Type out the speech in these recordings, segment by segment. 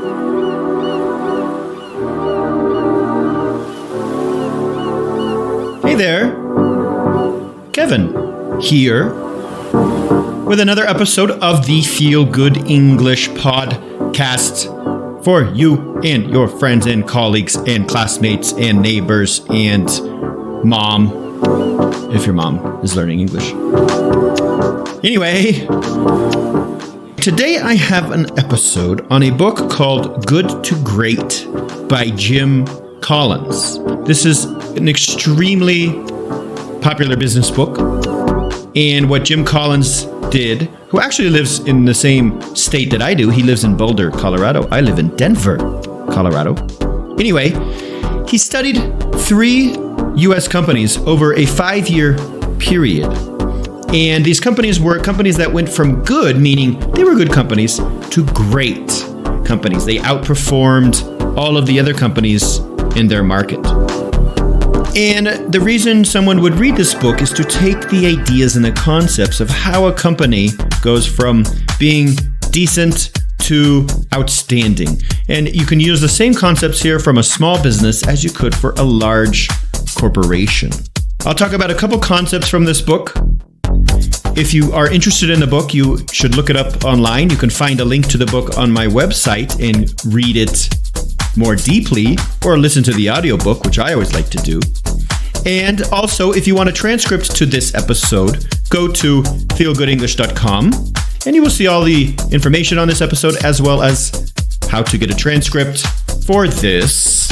Hey there, Kevin here with another episode of the Feel Good English Podcast for you and your friends and colleagues and classmates and neighbors and mom, if your mom is learning English. Anyway, today I have an episode on a book called Good to Great by Jim Collins. This is an extremely popular business book. And what Jim Collins did, who actually lives in the same state that I do, he lives in Boulder, Colorado. I live in Denver, Colorado. Anyway, he studied 3 U.S. companies over a 5-year period. And these companies were companies that went from good, meaning they were good companies, to great companies. They outperformed all of the other companies in their market. And the reason someone would read this book is to take the ideas and the concepts of how a company goes from being decent to outstanding. And you can use the same concepts here from a small business as you could for a large corporation. I'll talk about a couple concepts from this book. If you are interested in the book, you should look it up online. You can find a link to the book on my website and read it more deeply, or listen to the audiobook, which I always like to do. And also, if you want a transcript to this episode, go to feelgoodenglish.com and you will see all the information on this episode as well as how to get a transcript for this.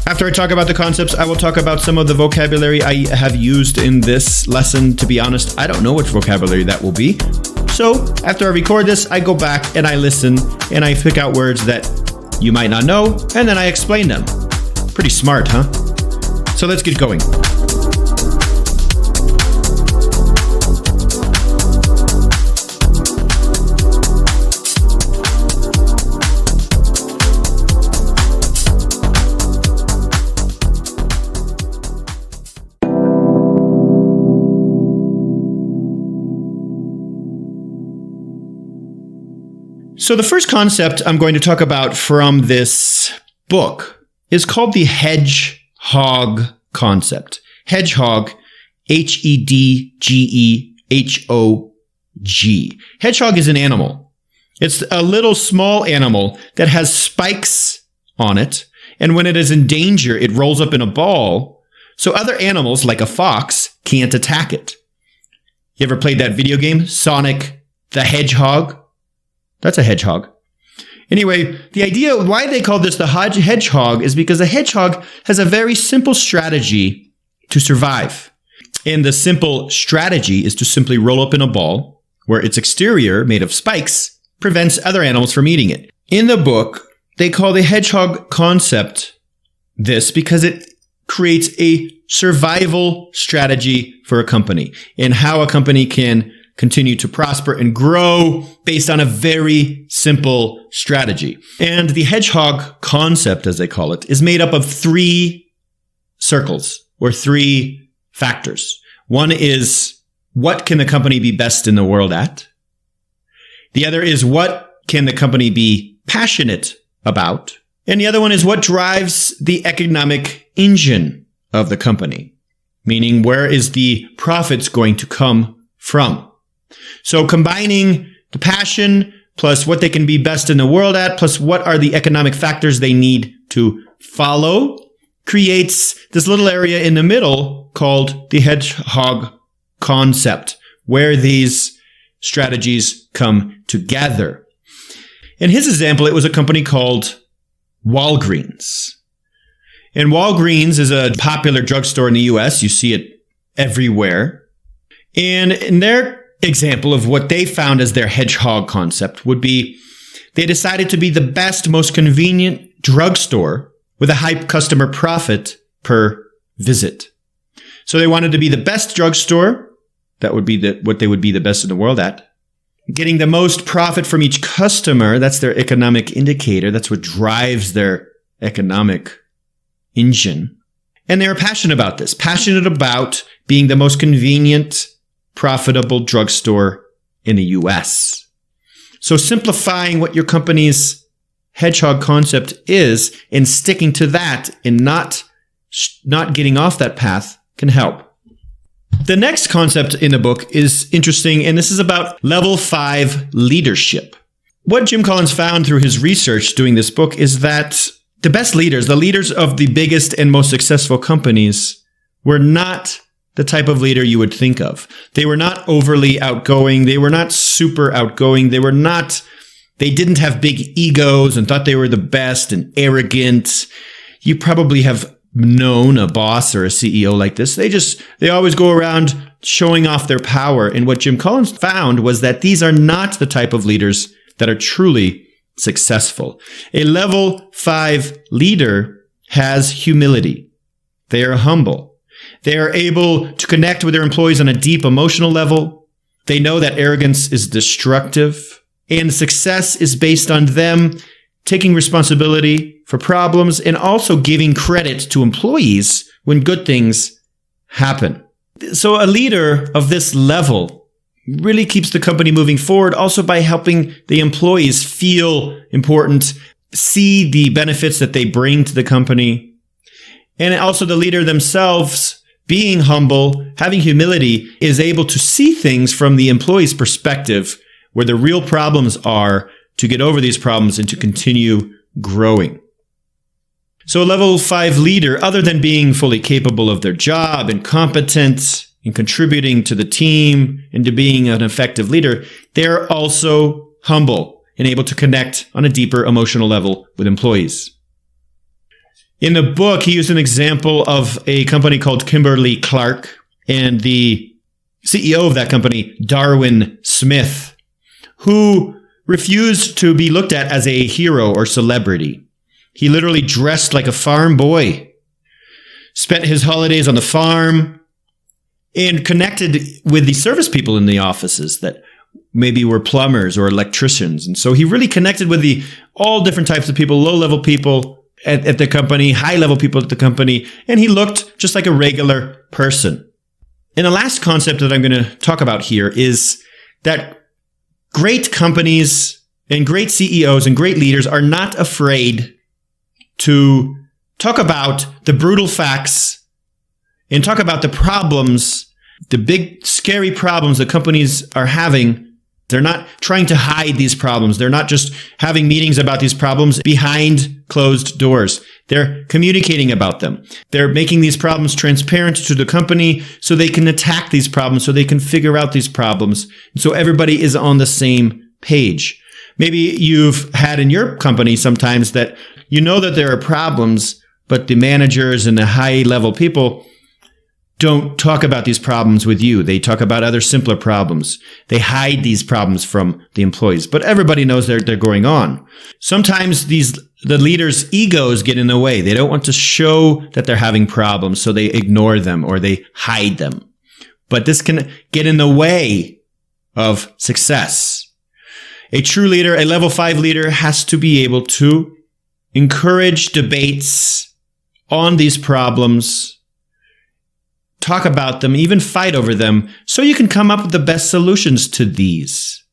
After I talk about the concepts, I will talk about some of the vocabulary I have used in this lesson. To be honest, I don't know which vocabulary that will be. So after I record this, I go back and I listen and I pick out words that you might not know, and then I explain them. Pretty smart, huh? So let's get going. So the first concept I'm going to talk about from this book is called the hedgehog concept. Hedgehog, Hedgehog. Hedgehog is an animal. It's a little small animal that has spikes on it, and when it is in danger, it rolls up in a ball, so other animals, like a fox, can't attack it. You ever played that video game, Sonic the Hedgehog? That's a hedgehog. Anyway, the idea why they call this the hedgehog is because a hedgehog has a very simple strategy to survive. And the simple strategy is to simply roll up in a ball where its exterior, made of spikes, prevents other animals from eating it. In the book, they call the hedgehog concept this because it creates a survival strategy for a company and how a company can continue to prosper and grow based on a very simple strategy. And the hedgehog concept, as they call it, is made up of 3 circles or 3 factors. One is, what can the company be best in the world at? The other is, what can the company be passionate about? And the other one is, what drives the economic engine of the company? Meaning, where is the profits going to come from? So combining the passion plus what they can be best in the world at, plus what are the economic factors they need to follow, creates this little area in the middle called the hedgehog concept, where these strategies come together. In his example, it was a company called Walgreens. And Walgreens is a popular drugstore in the US. You see it everywhere. And in their example of what they found as their hedgehog concept would be they decided to be the best, most convenient drugstore with a high customer profit per visit. So they wanted to be the best drugstore. That would be what they would be the best in the world at. Getting the most profit from each customer, that's their economic indicator. That's what drives their economic engine. And they were passionate about this, passionate about being the most convenient, profitable drugstore in the US. So simplifying what your company's hedgehog concept is and sticking to that and not getting off that path can help. The next concept in the book is interesting, and this is about level 5 leadership. What Jim Collins found through his research doing this book is that the best leaders, the leaders of the biggest and most successful companies, were not the type of leader you would think of. They were not overly outgoing. They were not super outgoing. They didn't have big egos and thought they were the best and arrogant. You probably have known a boss or a CEO like this. They always go around showing off their power. And what Jim Collins found was that these are not the type of leaders that are truly successful. A level 5 leader has humility. They are humble. They are able to connect with their employees on a deep emotional level. They know that arrogance is destructive, and success is based on them taking responsibility for problems and also giving credit to employees when good things happen. So a leader of this level really keeps the company moving forward, also by helping the employees feel important, see the benefits that they bring to the company. And also the leader themselves, being humble, having humility, is able to see things from the employee's perspective, where the real problems are, to get over these problems and to continue growing. So a level 5 leader, other than being fully capable of their job and competent and contributing to the team and to being an effective leader, they're also humble and able to connect on a deeper emotional level with employees. In the book, he used an example of a company called Kimberly-Clark and the CEO of that company, Darwin Smith, who refused to be looked at as a hero or celebrity. He literally dressed like a farm boy, spent his holidays on the farm, and connected with the service people in the offices that maybe were plumbers or electricians. And so he really connected with all different types of people, low-level people at the company, high-level people at the company, and he looked just like a regular person. And the last concept that I'm going to talk about here is that great companies and great CEOs and great leaders are not afraid to talk about the brutal facts and talk about the problems, the big, scary problems that companies are having. They're not trying to hide these problems. They're not just having meetings about these problems behind closed doors. They're communicating about them. They're making these problems transparent to the company so they can attack these problems, so they can figure out these problems, and so everybody is on the same page. Maybe you've had in your company sometimes that you know that there are problems, but the managers and the high-level people don't talk about these problems with you. They talk about other simpler problems. They hide these problems from the employees, but everybody knows they're going on. Sometimes the leaders' egos get in the way. They don't want to show that they're having problems, so they ignore them or they hide them. But this can get in the way of success. A true leader, a level 5 leader, has to be able to encourage debates on these problems, talk about them, even fight over them, so you can come up with the best solutions to these.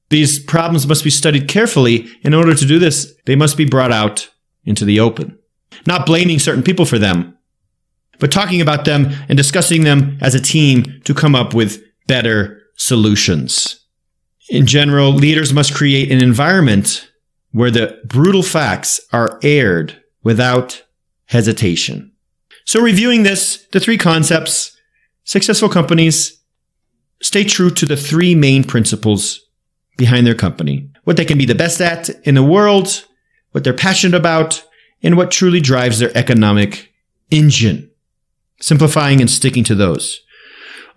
These problems must be studied carefully. In order to do this, they must be brought out into the open. Not blaming certain people for them, but talking about them and discussing them as a team to come up with better solutions. In general, leaders must create an environment where the brutal facts are aired without hesitation. So reviewing this, the 3 concepts, successful companies stay true to the 3 main principles behind their company. What they can be the best at in the world, what they're passionate about, and what truly drives their economic engine. Simplifying and sticking to those.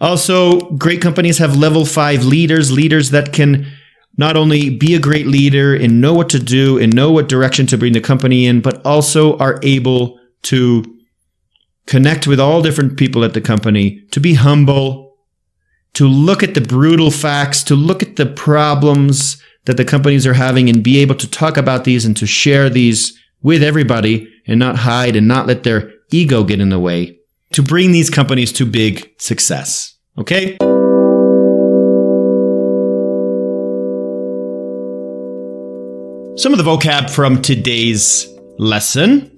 Also, great companies have level 5 leaders that can not only be a great leader and know what to do and know what direction to bring the company in, but also are able to connect with all different people at the company, to be humble, to look at the brutal facts, to look at the problems that the companies are having and be able to talk about these and to share these with everybody and not hide and not let their ego get in the way, to bring these companies to big success. Okay? Some of the vocab from today's lesson.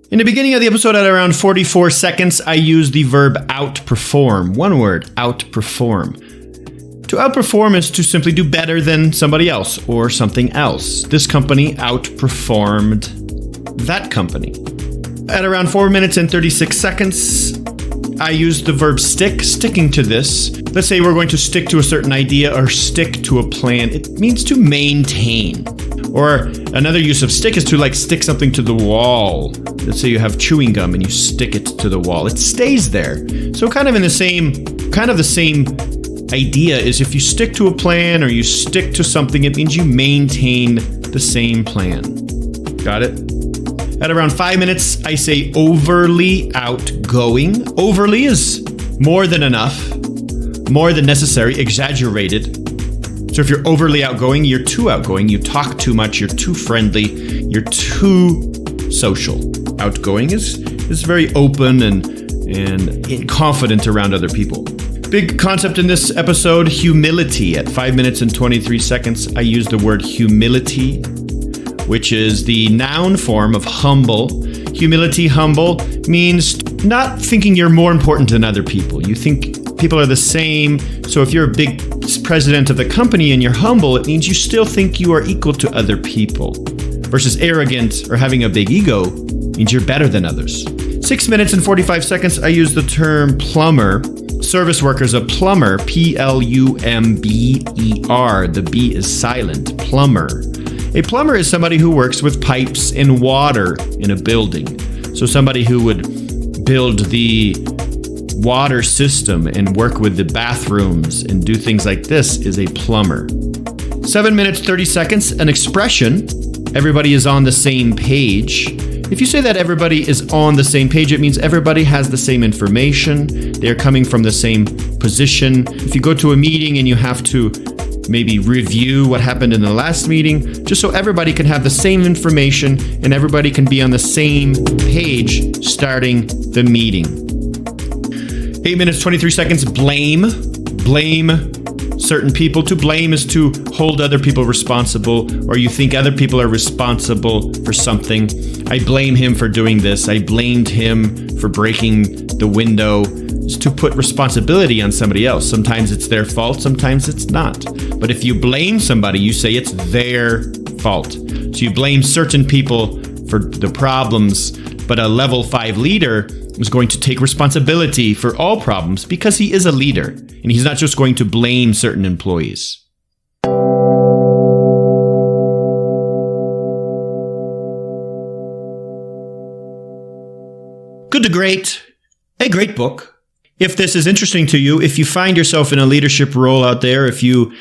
In the beginning of the episode at around 44 seconds, I used the verb outperform. One word, outperform. To outperform is to simply do better than somebody else or something else. This company outperformed that company. At around 4 minutes and 36 seconds, I used the verb stick, sticking to this. Let's say we're going to stick to a certain idea or stick to a plan. It means to maintain. Or another use of stick is to stick something to the wall. Let's say you have chewing gum and you stick it to the wall. It stays there. So kind of the same idea is if you stick to a plan or you stick to something, it means you maintain the same plan. Got it? At around 5 minutes, I say overly outgoing. Overly is more than enough, more than necessary, exaggerated. So if you're overly outgoing, you're too outgoing, you talk too much, you're too friendly, you're too social. Outgoing is very open and confident around other people. Big concept in this episode, humility. At 5 minutes and 23 seconds, I use the word humility, which is the noun form of humble. Humility, humble, means not thinking you're more important than other people. You think people are the same. So if you're a big president of the company and you're humble, it means you still think you are equal to other people. Versus arrogant or having a big ego means you're better than others. 6 minutes and 45 seconds, I use the term plumber. Service worker's a plumber, Plumber. The B is silent, plumber. A plumber is somebody who works with pipes and water in a building. So somebody who would build the water system and work with the bathrooms and do things like this is a plumber. 7 minutes, 30 seconds, an expression. Everybody is on the same page. If you say that everybody is on the same page, it means everybody has the same information. They're coming from the same position. If you go to a meeting and you have to maybe review what happened in the last meeting, just so everybody can have the same information and everybody can be on the same page starting the meeting. 8 minutes, 23 seconds, blame. Blame certain people. To blame is to hold other people responsible, or you think other people are responsible for something. I blame him for doing this. I blamed him for breaking the window. It's to put responsibility on somebody else. Sometimes it's their fault, sometimes it's not. But if you blame somebody, you say it's their fault. So you blame certain people for the problems, but a level 5 leader is going to take responsibility for all problems because he is a leader, and he's not just going to blame certain employees. Good to Great, a great book. If this is interesting to you, if you find yourself in a leadership role out there, if you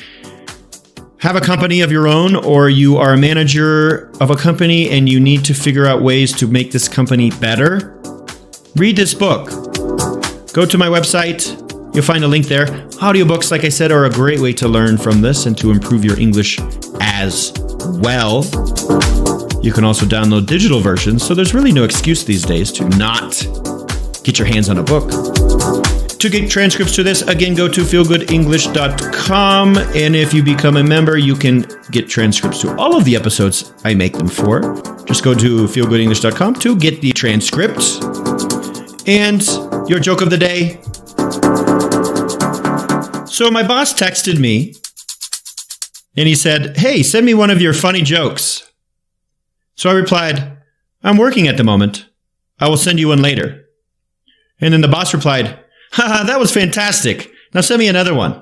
have a company of your own, or you are a manager of a company and you need to figure out ways to make this company better, read this book. Go to my website. You'll find a link there. Audiobooks, like I said, are a great way to learn from this and to improve your English as well. You can also download digital versions, so there's really no excuse these days to not get your hands on a book. To get transcripts to this, again, go to feelgoodenglish.com. And if you become a member, you can get transcripts to all of the episodes I make them for. Just go to feelgoodenglish.com to get the transcripts. And your joke of the day. So my boss texted me and he said, "Hey, send me one of your funny jokes." So I replied, "I'm working at the moment. I will send you one later." And then the boss replied, "Haha, that was fantastic. Now send me another one."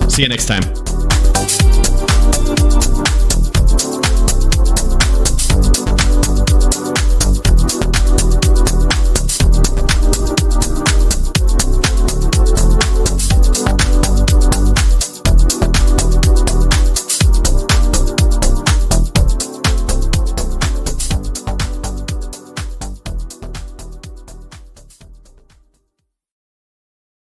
See you next time.